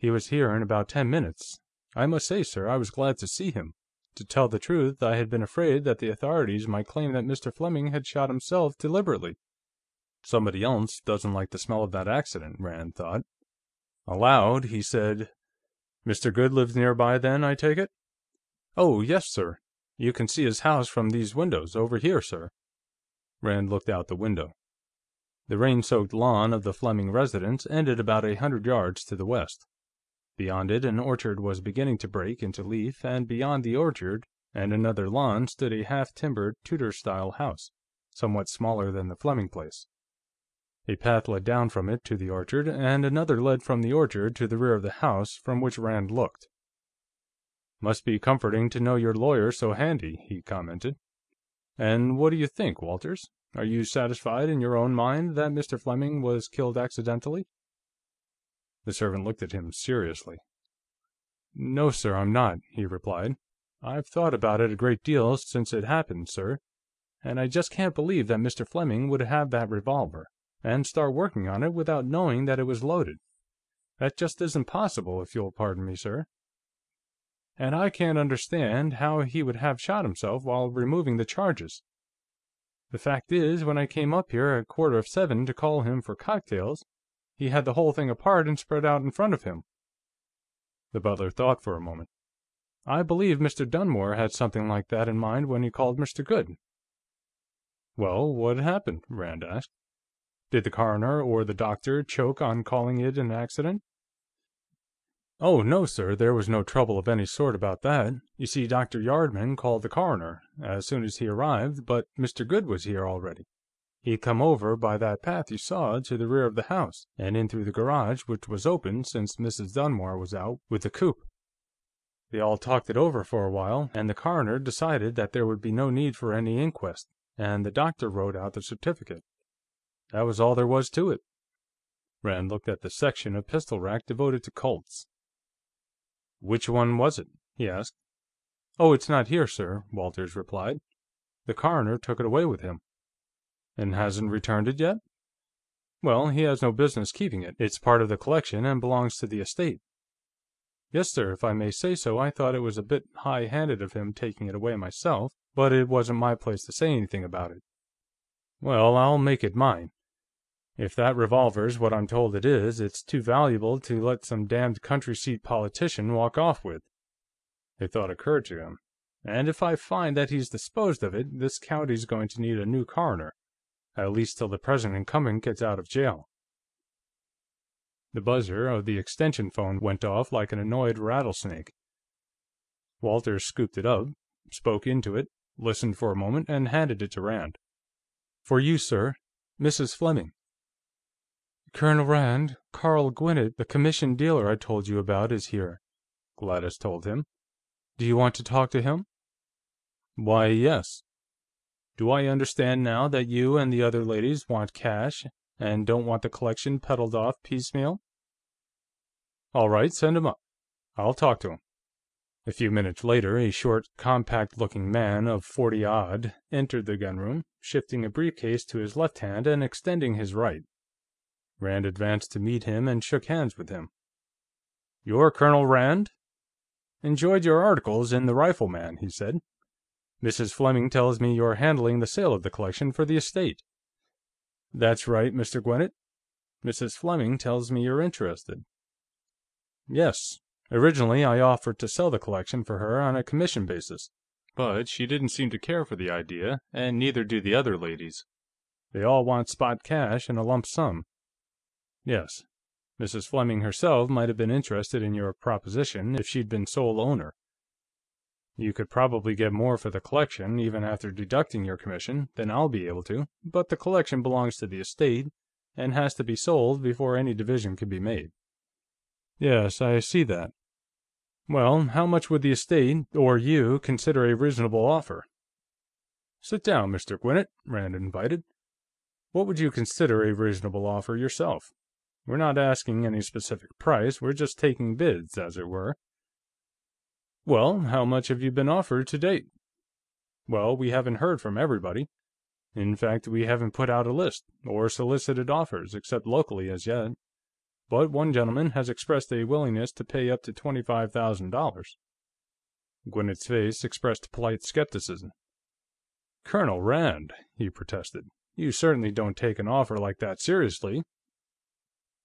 He was here in about 10 minutes. I must say, sir, I was glad to see him. To tell the truth, I had been afraid that the authorities might claim that Mr. Fleming had shot himself deliberately." Somebody else doesn't like the smell of that accident, Rand thought. Aloud, he said, "Mr. Goode lives nearby, then, I take it?" "Oh, yes, sir. You can see his house from these windows, over here, sir." Rand looked out the window. The rain-soaked lawn of the Fleming residence ended about 100 yards to the west. Beyond it, an orchard was beginning to break into leaf, and beyond the orchard and another lawn stood a half-timbered, Tudor-style house, somewhat smaller than the Fleming place. A path led down from it to the orchard, and another led from the orchard to the rear of the house from which Rand looked. "Must be comforting to know your lawyer so handy," he commented. "And what do you think, Walters? Are you satisfied in your own mind that Mr. Fleming was killed accidentally?" The servant looked at him seriously. "No, sir, I'm not," he replied. "I've thought about it a great deal since it happened, sir, and I just can't believe that Mr. Fleming would have that revolver, and start working on it without knowing that it was loaded. That just isn't possible, if you'll pardon me, sir. And I can't understand how he would have shot himself while removing the charges. The fact is, when I came up here at 7:15 to call him for cocktails, he had the whole thing apart and spread out in front of him." The butler thought for a moment. "I believe Mr. Dunmore had something like that in mind when he called Mr. Goode." "Well, what happened?" Rand asked. "Did the coroner or the doctor choke on calling it an accident?" "Oh, no, sir, there was no trouble of any sort about that. You see, Dr. Yardman called the coroner as soon as he arrived, but Mr. Goode was here already. He'd come over by that path you saw to the rear of the house, and in through the garage, which was open since Mrs. Dunmore was out with the coupe. They all talked it over for a while, and the coroner decided that there would be no need for any inquest, and the doctor wrote out the certificate. That was all there was to it." Rand looked at the section of pistol rack devoted to Colts. "Which one was it?" he asked. "Oh, it's not here, sir," Walters replied. "The coroner took it away with him." "And hasn't returned it yet?" "Well, he has no business keeping it. It's part of the collection and belongs to the estate." "Yes, sir, if I may say so, I thought it was a bit high-handed of him taking it away myself, but it wasn't my place to say anything about it." "Well, I'll make it mine. If that revolver's what I'm told it is, it's too valuable to let some damned country-seat politician walk off with." A thought occurred to him. "And if I find that he's disposed of it, this county's going to need a new coroner, at least till the present incumbent gets out of jail." The buzzer of the extension phone went off like an annoyed rattlesnake. Walters scooped it up, spoke into it, listened for a moment, and handed it to Rand. "For you, sir. Mrs. Fleming." "Colonel Rand, Carl Gwinnett, the commission dealer I told you about, is here," Gladys told him. "Do you want to talk to him?" "Why, yes. Do I understand now that you and the other ladies want cash, and don't want the collection peddled off piecemeal?" "All right, send him up. I'll talk to him." A few minutes later, a short, compact-looking man of 40-odd entered the gunroom, shifting a briefcase to his left hand and extending his right. Rand advanced to meet him and shook hands with him. "You're Colonel Rand? Enjoyed your articles in the Rifleman," he said. "Mrs. Fleming tells me you're handling the sale of the collection for the estate." "That's right, Mr. Gwinnett. Mrs. Fleming tells me you're interested." "Yes. Originally, I offered to sell the collection for her on a commission basis, but she didn't seem to care for the idea, and neither do the other ladies. They all want spot cash and a lump sum. Yes. Mrs. Fleming herself might have been interested in your proposition if she'd been sole owner. You could probably get more for the collection, even after deducting your commission, than I'll be able to, but the collection belongs to the estate and has to be sold before any division can be made." "Yes, I see that. Well, how much would the estate, or you, consider a reasonable offer?" "Sit down, Mr. Gwinnett," Rand invited. "What would you consider a reasonable offer, yourself? We're not asking any specific price, we're just taking bids, as it were." "Well, how much have you been offered to date?" "Well, we haven't heard from everybody. In fact, we haven't put out a list, or solicited offers, except locally, as yet. but one gentleman has expressed a willingness to pay up to $25,000. Gwinnett's face expressed polite skepticism. "Colonel Rand," he protested, "you certainly don't take an offer like that seriously."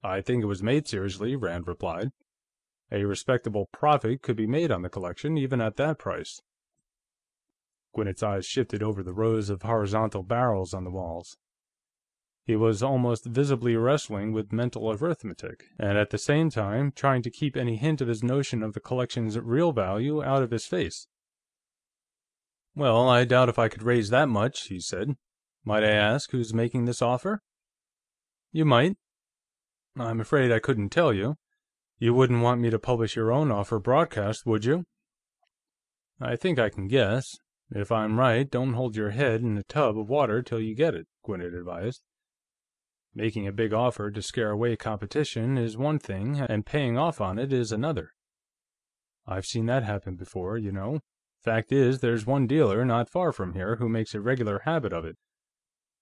"I think it was made seriously," Rand replied. "A respectable profit could be made on the collection, even at that price." Gwinnett's eyes shifted over the rows of horizontal barrels on the walls. He was almost visibly wrestling with mental arithmetic, and at the same time trying to keep any hint of his notion of the collection's real value out of his face. "Well, I doubt if I could raise that much," he said. "Might I ask who's making this offer?" "You might. I'm afraid I couldn't tell you. You wouldn't want me to publish your own offer broadcast, would you?" "I think I can guess. If I'm right, don't hold your head in a tub of water till you get it," Gwinnett advised. "Making a big offer to scare away competition is one thing, and paying off on it is another. I've seen that happen before, you know. Fact is, there's one dealer not far from here who makes a regular habit of it.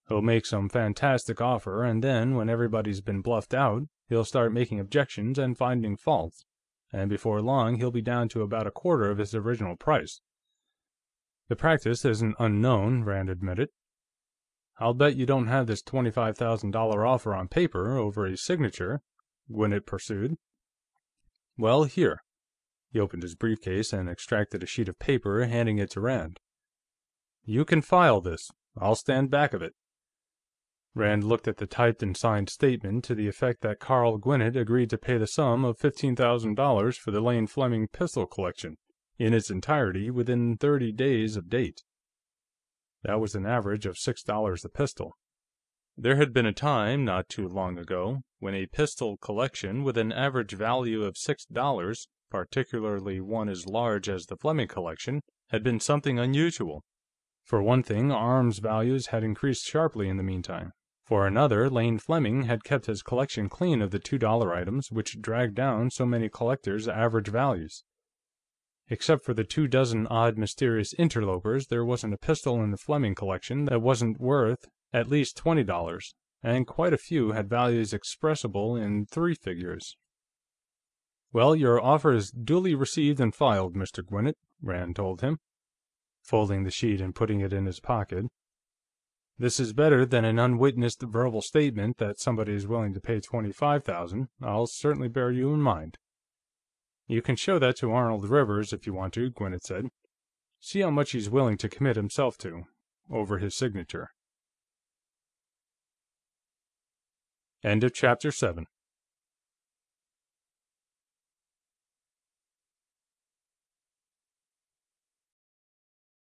He'll make some fantastic offer, and then, when everybody's been bluffed out, he'll start making objections and finding faults, and before long he'll be down to about a quarter of his original price." "The practice isn't unknown," Rand admitted. "I'll bet you don't have this $25,000 offer on paper, over a signature," Gwinnett pursued. "Well, here." He opened his briefcase and extracted a sheet of paper, handing it to Rand. "You can file this. I'll stand back of it." Rand looked at the typed and signed statement to the effect that Carl Gwinnett agreed to pay the sum of $15,000 for the Lane Fleming pistol collection, in its entirety, within 30 days of date. That was an average of $6 a pistol. There had been a time, not too long ago, when a pistol collection with an average value of $6, particularly one as large as the Fleming collection, had been something unusual. For one thing, arms values had increased sharply in the meantime. For another, Lane Fleming had kept his collection clean of the $2 items, which dragged down so many collectors' average values. Except for the 24 odd mysterious interlopers, there wasn't a pistol in the Fleming collection that wasn't worth at least $20, and quite a few had values expressible in 3 figures. "Well, your offer is duly received and filed, Mr. Gwinnett," Rand told him, folding the sheet and putting it in his pocket. "This is better than an unwitnessed verbal statement that somebody is willing to pay $25,000. I'll certainly bear you in mind." "You can show that to Arnold Rivers, if you want to," Gwinnett said. "See how much he's willing to commit himself to, over his signature." End of Chapter 7.